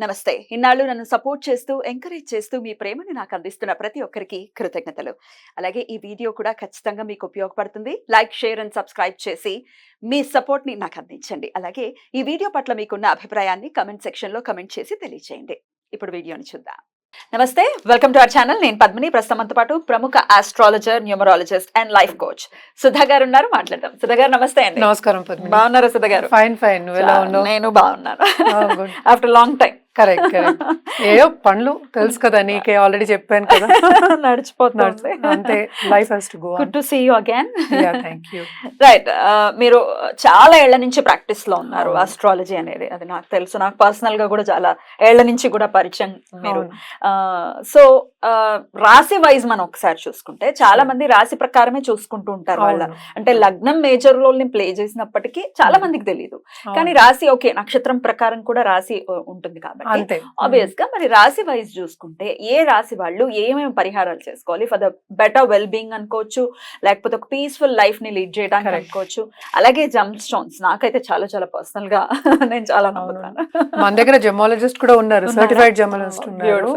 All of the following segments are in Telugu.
నమస్తే. ఇన్నాళ్ళు నన్ను సపోర్ట్ చేస్తూ, ఎంకరేజ్ చేస్తూ మీ ప్రేమని నాకు అందిస్తున్న ప్రతి ఒక్కరికి కృతజ్ఞతలు. అలాగే ఈ వీడియో కూడా ఖచ్చితంగా మీకు ఉపయోగపడుతుంది. లైక్, షేర్ అండ్ సబ్స్క్రైబ్ చేసి మీ సపోర్ట్‌ని నాకు అందించండి. అలాగే ఈ వీడియో పట్ల మీకున్న అభిప్రాయాన్ని కామెంట్ సెక్షన్‌లో కామెంట్ చేసి తెలియజేయండి. ఇప్పుడు వీడియోని చూద్దాం. నమస్తే. Welcome to our channel. నేను పద్మిని. ప్రస్తుతం మనతో పాటు ప్రముఖ astrologer, numerologist and life coach Sudha గారు ఉన్నారు. మాట్లాడదాం. సుధా గారు నమస్తే అండి. నమస్కారం పద్మిని. బాగున్నారా సుధా గారు? Fine fine. నువ్వు ఎలా ఉన్నావు? నేను బాగున్నాను. After long time. Correct correct. ఏయో పనులు తెలుసు కదా, నీకే ఆల్రెడీ చెప్పాను కదా, నడిచిపోతుంది అంతే. Life has to go on. Good to see you again. Yeah, thank you. Right. మీరు చాలా ఏళ్ల నుంచి ప్రాక్టీస్ లో ఉన్నారు ఆస్ట్రాలజీ అనేది. అది నాకు తెలుసు. నాకు పర్సనల్ గా కూడా చాలా ఏళ్ల నుంచి కూడా పరిచయం మీరు. సో రాశి వైజ్ మనం ఒకసారి చూసుకుంటే చాలా మంది రాశి ప్రకారమే చూసుకుంటూ ఉంటారు. వాళ్ళ అంటే లగ్నం మేజర్ రోల్ ని ప్లే చేసినప్పటికీ చాలా మందికి తెలియదు. కానీ రాశి ఓకే, నక్షత్రం ప్రకారం కూడా రాశి ఉంటుంది కాబట్టి ఆబ్వియస్ గా మరి రాశి వైజ్ చూసుకుంటే ఏ రాశి వాళ్ళు ఏమేమి పరిహారాలు చేసుకోవాలి for the better well being అనుకోవచ్చు, లేకపోతే ఒక పీస్ఫుల్ లైఫ్ ని లీడ్ చేయడానికి అనుకోవచ్చు. అలాగే జమ్ స్టోన్స్ నాకైతే చాలా చాలా పర్సనల్ గా నేను చాలా నమ్ముతాను. మన దగ్గర జెమాలజిస్ట్ కూడా ఉన్నారు, సర్టిఫైడ్ జెమాలజిస్ట్ ఉన్నారు.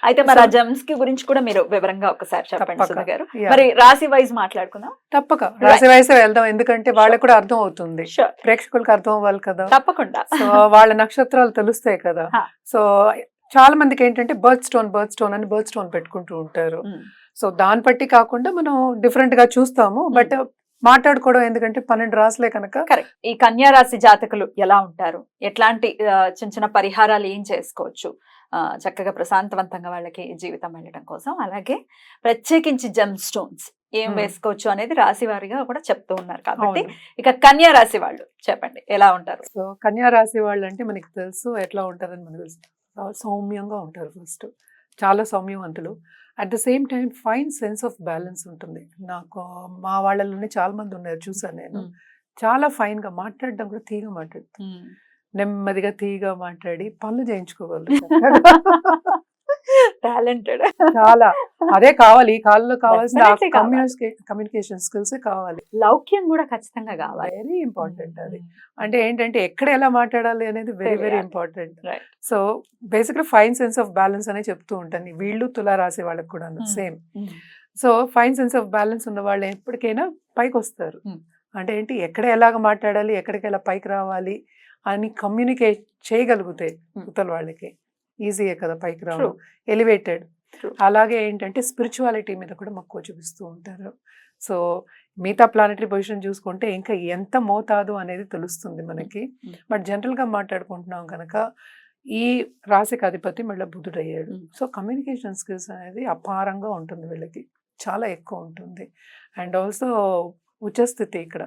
అయితే మరి ఆ జమ్స్ కి గురించి కూడా మీరు వివరంగా ఒకసారి చెప్పండి సుధా గారు. మరి రాశి వైజ్ మాట్లాడుకుందాం. తప్పక రాశి వైజ్ వెళ్దాం, ఎందుకంటే వాళ్ళకి కూడా అర్థం అవుతుంది, ప్రేక్షకులకు అర్థం అవ్వాలి కదా. తప్పకుండా. సో వాళ్ళ నక్షత్రాలు తెలుస్తాయి కదా. సో చాలా మందికి ఏంటంటే బర్త్ స్టోన్ అని బర్త్ స్టోన్ పెట్టుకుంటూ ఉంటారు. సో దాన్ని బట్టి కాకుండా మనం డిఫరెంట్ గా చూస్తాము, బట్ మాట్లాడుకోవడం ఎందుకంటే 12 రాశులే కనుక. కరెక్ట్. ఈ కన్యా రాశి జాతకులు ఎలా ఉంటారు, ఎట్లాంటి చిన్న చిన్న పరిహారాలు ఏం చేసుకోవచ్చు చక్కగా ప్రశాంతవంతంగా వాళ్ళకి జీవితం వెళ్ళడం కోసం, అలాగే ప్రత్యేకించి జెమ్ స్టోన్స్ ఏం వేసుకోవచ్చు అనేది రాశి వారిగా కూడా చెప్తూ ఉన్నారు. కాబట్టి ఇక కన్యా రాశి వాళ్ళు చెప్పండి ఎలా ఉంటారు. సో కన్యా రాశి వాళ్ళు అంటే మనకి తెలుసు ఎట్లా ఉంటారని మనకు తెలుసు. సౌమ్యంగా ఉంటారు. ఫస్ట్ చాలా సౌమ్యవంతులు. At the same time fine sense of balance ఉంటుంది. నాకు మా వాళ్ళలోనే చాలా మంది ఉన్నారు, చూసాను నేను. చాలా ఫైన్ గా మాట్లాడడం కూడా తీగా మాట్లాడుతుంది, నెమ్మదిగా తీగా మాట్లాడి పనులు చేయించుకోగలరు. టాలెంటెడ్. చాలా అదే కావాలి ఈ కాలంలో, కావాల్సిన కమ్యూనికేషన్ స్కిల్స్ కావాలి. లౌక్యం కూడా ఖచ్చితంగా కావాలి, వెరీ ఇంపార్టెంట్. అది అంటే ఏంటంటే ఎక్కడ ఎలా మాట్లాడాలి అనేది very very important. So basically fine sense of balance అనే చెప్తూ ఉంటాను. వీళ్ళు తులా రాసే వాళ్ళకి కూడా same. So fine sense of balance ఉన్న వాళ్ళు ఎప్పటికైనా పైకి వస్తారు. అంటే ఏంటి, ఎక్కడ ఎలాగ మాట్లాడాలి, ఎక్కడికి ఎలా పైకి రావాలి అని కమ్యూనికేట్ చేయగలిగితే ఉత్తల వాళ్ళకి ఈజీయే కదా పైకి రావడం, ఎలివేటెడ్. అలాగే ఏంటంటే స్పిరిచువాలిటీ మీద కూడా మక్కువ చూపిస్తూ ఉంటారు. సో మిగతా ప్లానెటరీ పొజిషన్ చూసుకుంటే ఇంకా ఎంత మోతాదు అనేది తెలుస్తుంది మనకి. బట్ జనరల్గా మాట్లాడుకుంటున్నాం కనుక ఈ రాశికి అధిపతి మళ్ళీ బుధుడు అయ్యాడు. సో కమ్యూనికేషన్ స్కిల్స్ అనేది అపారంగా ఉంటుంది వీళ్ళకి, చాలా ఎక్కువ ఉంటుంది. అండ్ ఆల్సో ఉచ్చస్థితి ఇక్కడ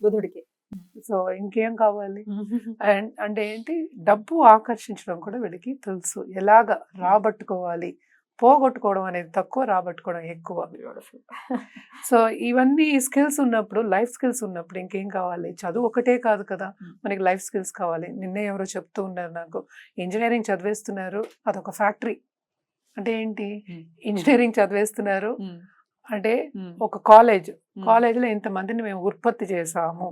బుధుడికి. సో ఇంకేం కావాలి. అండ్ అంటే ఏంటి, డబ్బు ఆకర్షించడం కూడా వీడికి తెలుసు, ఎలాగ రాబట్టుకోవాలి. పోగొట్టుకోవడం అనేది తక్కువ, రాబట్టుకోవడం ఎక్కువ. సో ఇవన్నీ స్కిల్స్ ఉన్నప్పుడు, లైఫ్ స్కిల్స్ ఉన్నప్పుడు ఇంకేం కావాలి. చదువు ఒకటే కాదు కదా, మనకి లైఫ్ స్కిల్స్ కావాలి. నిన్నే ఎవరో చెప్తూ ఉన్నారు నాకు, ఇంజనీరింగ్ చదివేస్తున్నారు అదొక ఫ్యాక్టరీ. అంటే ఏంటి, ఇంజనీరింగ్ చదివేస్తున్నారు అంటే ఒక కాలేజ్లో ఇంతమందిని మేము ఉత్పత్తి చేసాము.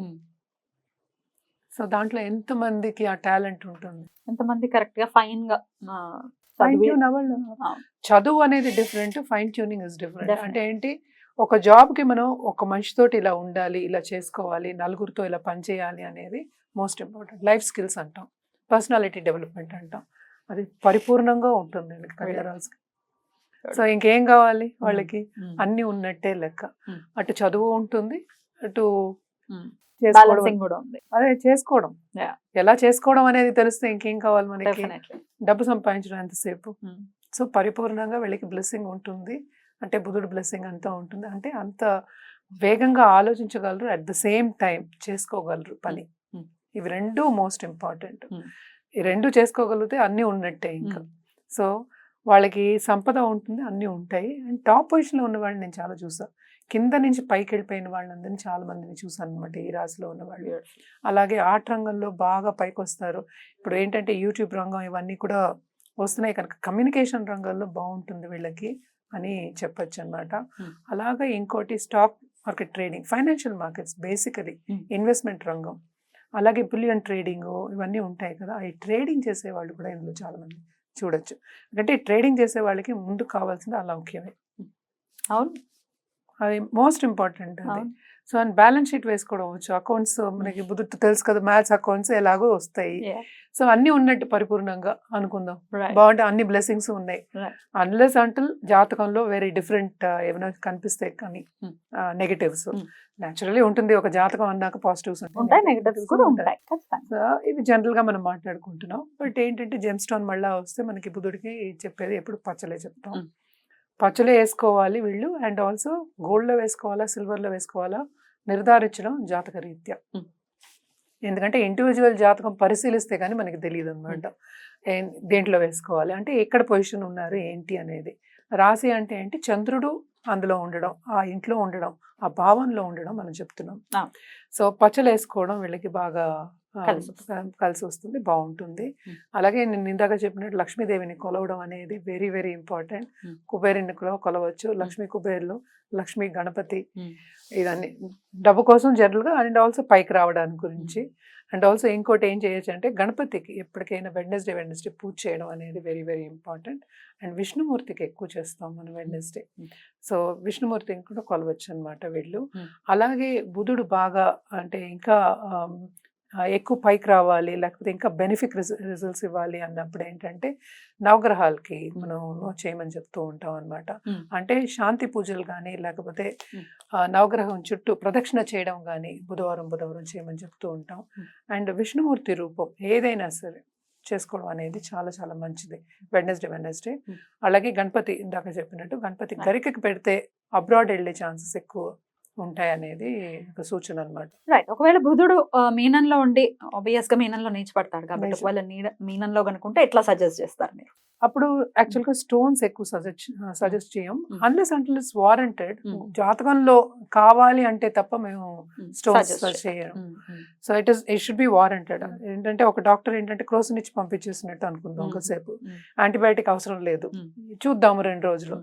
సో దాంట్లో ఎంతమందికి ఆ టాలెంట్ ఉంటుంది, ఎంతమంది కరెక్ట్ గా ఫైన్ గా చదువు అనేది different, fine tuning is different. అంటే ఏంటి, ఒక జాబ్ కి మనం ఒక మనిషితోటి ఇలా ఉండాలి, ఇలా చేసుకోవాలి, నలుగురితో ఇలా పనిచేయాలి అనేది మోస్ట్ ఇంపార్టెంట్. లైఫ్ స్కిల్స్ అంటాం, పర్సనాలిటీ డెవలప్మెంట్ అంటాం, అది పరిపూర్ణంగా ఉంటుంది కళ్యాణాల్స్కి. సో ఇంకేం కావాలి వాళ్ళకి, అన్ని ఉన్నట్టే లెక్క. అటు చదువు ఉంటుంది, అటు అదే చేసుకోవడం, ఎలా చేసుకోవడం అనేది తెలిస్తే ఇంకేం కావాలి మనకి. డబ్బు సంపాదించడం ఎంతసేపు. సో పరిపూర్ణంగా వీళ్ళకి బ్లెస్సింగ్ ఉంటుంది. అంటే బుధుడు బ్లెస్సింగ్ అంతా ఉంటుంది. అంటే అంత వేగంగా ఆలోచించగలరు, అట్ ద సేమ్ టైం చేసుకోగలరు పని. ఇవి రెండు మోస్ట్ ఇంపార్టెంట్. ఈ రెండు చేసుకోగలిగితే అన్నీ ఉన్నట్టే ఇంకా. సో వాళ్ళకి సంపద ఉంటుంది, అన్నీ ఉంటాయి. అండ్ టాప్ పొజిషన్లో ఉన్న వాళ్ళని నేను చాలా చూసాను, కింద నుంచి పైకి వెళ్ళిపోయిన వాళ్ళందరినీ చాలా మందిని చూసాను అనమాట ఈ రాశిలో ఉన్న వాళ్ళు. అలాగే ఆర్ట్ రంగంలో బాగా పైకి వస్తారు. ఇప్పుడు ఏంటంటే యూట్యూబ్ రంగం ఇవన్నీ కూడా వస్తున్నాయి కనుక కమ్యూనికేషన్ రంగంలో బాగుంటుంది వీళ్ళకి అని చెప్పొచ్చు అనమాట. అలాగే ఇంకోటి stock market trading, financial markets, basically investment రంగం. అలాగే బులియన్ ట్రేడింగ్ ఇవన్నీ ఉంటాయి కదా, ఈ ట్రేడింగ్ చేసే వాళ్ళు కూడా ఇందులో చాలా మంది చూడొచ్చు. అంటే ట్రేడింగ్ చేసే వాళ్ళకి ముందు కావాల్సింది అలౌక్యమే, అవును అది మోస్ట్ ఇంపార్టెంట్ అది. అవును. సో అండ్ బ్యాలెన్స్ షీట్ వేసుకోవడం వచ్చు, అకౌంట్స్ మనకి బుద్ధి తెలుసు కదా, మ్యాథ్స్ అకౌంట్స్ ఎలాగో వస్తాయి. Yeah. సో అన్నీ ఉన్నట్టు పరిపూర్ణంగా అనుకుందాం, Right. బాగుంటే అన్ని బ్లెస్సింగ్స్ ఉన్నాయి. Right. అన్లెస్ అంటిల్ జాతకంలో వెరీ డిఫరెంట్ ఏమైనా కనిపిస్తాయి కానీ నెగటివ్స్ న్యాచురల్లీ ఉంటుంది, ఒక జాతకం అన్నాక పాజిటివ్స్ ఉంటాయి, నెగటివ్స్ కూడా ఉంటాయి ఖచ్చితంగా. సో ఇది జనరల్ గా మనం మాట్లాడుకుంటున్నాం. బట్ ఏంటంటే జెమ్ స్టోన్ మళ్ళా వస్తే మనకి బుధుడికి చెప్పేది ఎప్పుడు పచ్చలే చెప్తాం. పచ్చలే వేసుకోవాలి వీళ్ళు, అండ్ ఆల్సో గోల్డ్ లో వేసుకోవాలా సిల్వర్ లో వేసుకోవాలా నిర్ధారించడం జాతక రీత్యా. ఎందుకంటే ఇండివిజువల్ జాతకం పరిశీలిస్తే కానీ మనకి తెలియదు అనమాట దేంట్లో వేసుకోవాలి, అంటే ఎక్కడ పొజిషన్ ఉన్నారు ఏంటి అనేది. రాశి అంటే ఏంటి, చంద్రుడు అందులో ఉండడం, ఆ ఇంట్లో ఉండడం, ఆ భావంలో ఉండడం మనం చెప్తున్నాం. సో పచ్చలు వేసుకోవడం వీళ్ళకి బాగా కలిసి వస్తుంది, బాగుంటుంది. అలాగే నేను ఇందాక చెప్పినట్టు లక్ష్మీదేవిని కొలవడం అనేది వెరీ వెరీ ఇంపార్టెంట్. కుబేరుని కొలవచ్చు, లక్ష్మీ కుబేర్లు, లక్ష్మీ గణపతి, ఇవన్నీ డబ్బు కోసం జనరల్గా, అండ్ ఆల్సో పైకి రావడానికి గురించి. అండ్ ఆల్సో ఇంకోటి ఏం చేయొచ్చు అంటే గణపతికి ఎప్పటికైనా వెడ్నెస్డే పూజ చేయడం అనేది వెరీ వెరీ ఇంపార్టెంట్. అండ్ విష్ణుమూర్తికి ఎక్కువ చేస్తాం మనం వెడ్నెస్డే, సో విష్ణుమూర్తిని కూడా కొలవచ్చు అనమాట వీళ్ళు. అలాగే బుధుడు బాగా అంటే ఇంకా ఎక్కువ పైకి రావాలి, లేకపోతే ఇంకా బెనిఫిట్ రిజల్ట్స్ ఇవ్వాలి అన్నప్పుడు ఏంటంటే నవగ్రహాలకి మనం చేయమని చెప్తూ ఉంటాం అనమాట. అంటే శాంతి పూజలు కానీ లేకపోతే నవగ్రహం చుట్టూ ప్రదక్షిణ చేయడం కానీ బుధవారం చేయమని చెప్తూ ఉంటాం. అండ్ విష్ణుమూర్తి రూపం ఏదైనా సరే చేసుకోవడం అనేది చాలా చాలా మంచిది వెడ్నెస్డే. అలాగే గణపతి ఇందాక చెప్పినట్టు గణపతి గరికకి పెడితే అబ్రాడ్ వెళ్ళే ఛాన్సెస్ ఎక్కువ ఉంటాయి అనేది ఒక సూచన అనమాట. రైట్. ఒకవేళ బుధుడు మీనంలో ఉండి ఆబ్వియస్ గా మీనంలో నీచపడతాడు కాబట్టి ఒకవేళ మీనంలో కనుకుంటే ఎట్లా సజెస్ట్ చేస్తారు మీరు? అప్పుడు యాక్చువల్ గా స్టోన్స్ ఎక్కువ సజెస్ట్ చేయం అన్లెస్ అంటిల్ ఇట్స్ వారంటెడ్. జాతకంలో కావాలి అంటే తప్ప మేము స్టోన్స్ చేయడం. So it should be warranted. ఏంటంటే ఒక డాక్టర్ ఏంటంటే క్రోసిన్ ఇచ్చి పంపించేసినట్టు అనుకుందాం, ఒకసేపు యాంటీబయాటిక్ అవసరం లేదు, చూద్దాము 2 రోజులు.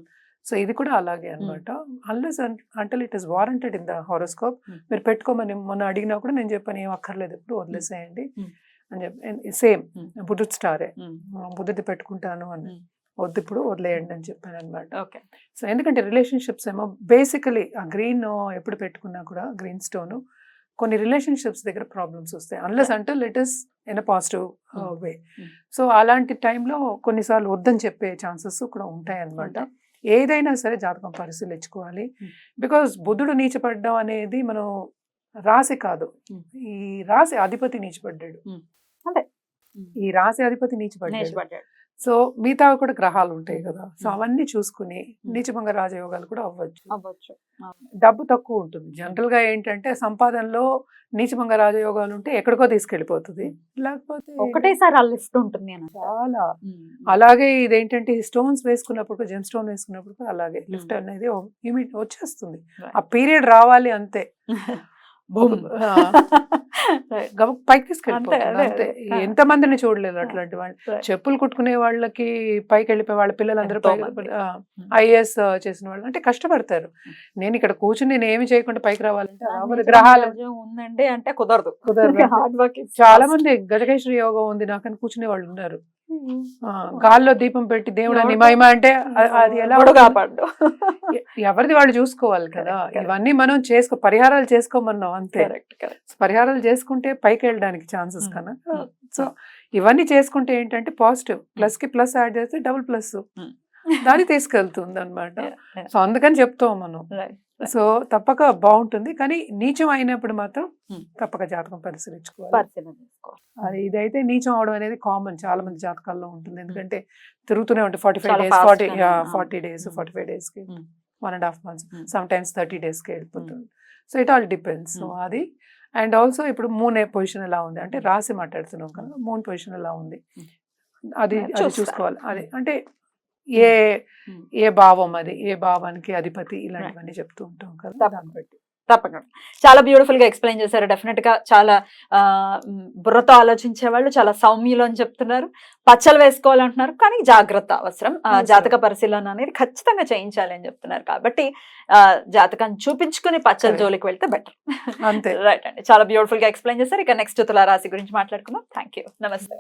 సో ఇది కూడా అలాగే అనమాట. Unless until it is warranted in the horoscope. మీరు పెట్టుకోమని మొన్న అడిగినా కూడా నేను చెప్పాను ఏం అక్కర్లేదు, ఎప్పుడు వదిలేసేయండి అని చెప్పి. సేమ్ బుధుడు స్టారే, బుధుడి పెట్టుకుంటాను అని, వద్దు ఇప్పుడు వదిలేయండి అని చెప్పాను అనమాట. సో ఎందుకంటే రిలేషన్షిప్స్ ఏమో బేసికలీ ఆ గ్రీన్ ఎప్పుడు పెట్టుకున్నా కూడా గ్రీన్ స్టోన్ కొన్ని రిలేషన్షిప్స్ దగ్గర ప్రాబ్లమ్స్ వస్తాయి unless until it is in a positive way. So అలాంటి టైంలో కొన్నిసార్లు వద్దని చెప్పే ఛాన్సెస్ కూడా ఉంటాయి అనమాట. ఏదైనా సరే జాతకం పరిశీలించుకోవాలి. బికాస్ బుధుడు నీచపడడం అనేది మనం రాశి కాదు, ఈ రాశి అధిపతి నీచపడ్డాడు, ఈ రాశి అధిపతి నీచపడ్డాడు. సో మిగతా కూడా గ్రహాలు ఉంటాయి కదా, సో అవన్నీ చూసుకుని నీచభంగ రాజయోగాలు కూడా అవ్వచ్చు. డబ్బు తక్కువ ఉంటుంది జనరల్ గా. ఏంటంటే సంపాదనలో నీచభంగ రాజయోగాలు ఉంటే ఎక్కడికో తీసుకెళ్లిపోతుంది, లేకపోతే ఒకటేసారి లిస్ట్ ఉంటుంది చాలా. అలాగే ఇదేంటంటే స్టోన్స్ వేసుకున్నప్పుడు, జెమ్ స్టోన్ వేసుకున్నప్పుడు అలాగే లిఫ్ట్ అనేది వచ్చేస్తుంది. ఆ పీరియడ్ రావాలి అంతే, పైకి తీసుకెళ్ళిపోతుంది అంతే. ఎంత మందిని చూడలేదు అట్లాంటి వాళ్ళు. చెప్పులు కుట్టుకునే వాళ్ళకి పైకి వెళ్ళిపోయి వాళ్ళ పిల్లలందరూ ఐఏఎస్ చేసిన వాళ్ళు అంటే కష్టపడతారు. నేను ఇక్కడ కూర్చుని నేను ఏమి చేయకుండా పైకి రావాలంటే గ్రహాలు ఉందండి అంటే కుదరదు. చాలా మంది గజకేశ్వరి యోగం ఉంది నాకని కూర్చునే వాళ్ళు ఉన్నారు. గాల్లో దీపం పెట్టి దేవుడు అని మహిమ అంటే అది ఎలా కాపాడు, ఎవరిది వాళ్ళు చూసుకోవాలి కదా. ఇవన్నీ మనం పరిహారాలు చేసుకోమన్నాం అంతే. పరిహారాలు చేసుకుంటే పైకి వెళ్ళడానికి ఛాన్సెస్ కన్నా. సో ఇవన్నీ చేసుకుంటే ఏంటంటే పాజిటివ్, ప్లస్ కి ప్లస్ యాడ్ చేస్తే డబుల్ ప్లస్ దాన్ని తీసుకెళ్తుంది అనమాట. సో అందుకని చెప్తాం మనం. సో తప్పక బాగుంటుంది, కానీ నీచం అయినప్పుడు మాత్రం తప్పక జాతకం పరిశీలించుకోవాలి. అది ఇదైతే నీచం అవడం అనేది కామన్, చాలా మంది జాతకాల్లో ఉంటుంది. ఎందుకంటే తిరుగుతూనే ఉంటాయి 45 days, 40 days, 45 days కి 1.5 months, సమ్ టైమ్స్ 30 days కి వెళ్ళిపోతుంది. So it all depends. So అది. అండ్ ఆల్సో ఇప్పుడు మూన్ పొజిషన్ ఎలా ఉంది అంటే రాసి మాట్లాడుతున్నాం కదా, మూన్ పొజిషన్ ఎలా ఉంది అది చూసుకోవాలి. అది అంటే ఏ భావం, అది ఏ భావానికి అధిపతి, ఇలాంటివన్నీ చెప్తూ ఉంటాం కదా, దాన్ని బట్టి. తప్పకుండా చాలా బ్యూటిఫుల్ గా ఎక్స్ప్లెయిన్ చేశారు. డెఫినెట్ గా చాలా బుర్రతో ఆలోచించే వాళ్ళు చాలా సౌమ్యులు అని చెప్తున్నారు. పచ్చలు వేసుకోవాలంటున్నారు, కానీ జాగ్రత్త అవసరం. జాతక పరిశీలన అనేది ఖచ్చితంగా చేయించాలి అని చెప్తున్నారు. కాబట్టి జాతకాన్ని చూపించుకుని పచ్చల జోలికి వెళ్తే బెటర్. అంతే. రైట్ అండి, చాలా బ్యూటిఫుల్ గా ఎక్స్ప్లెయిన్ చేశారు. ఇక నెక్స్ట్ తులారాశి గురించి మాట్లాడుకుందాం. థ్యాంక్ యూ, నమస్తే.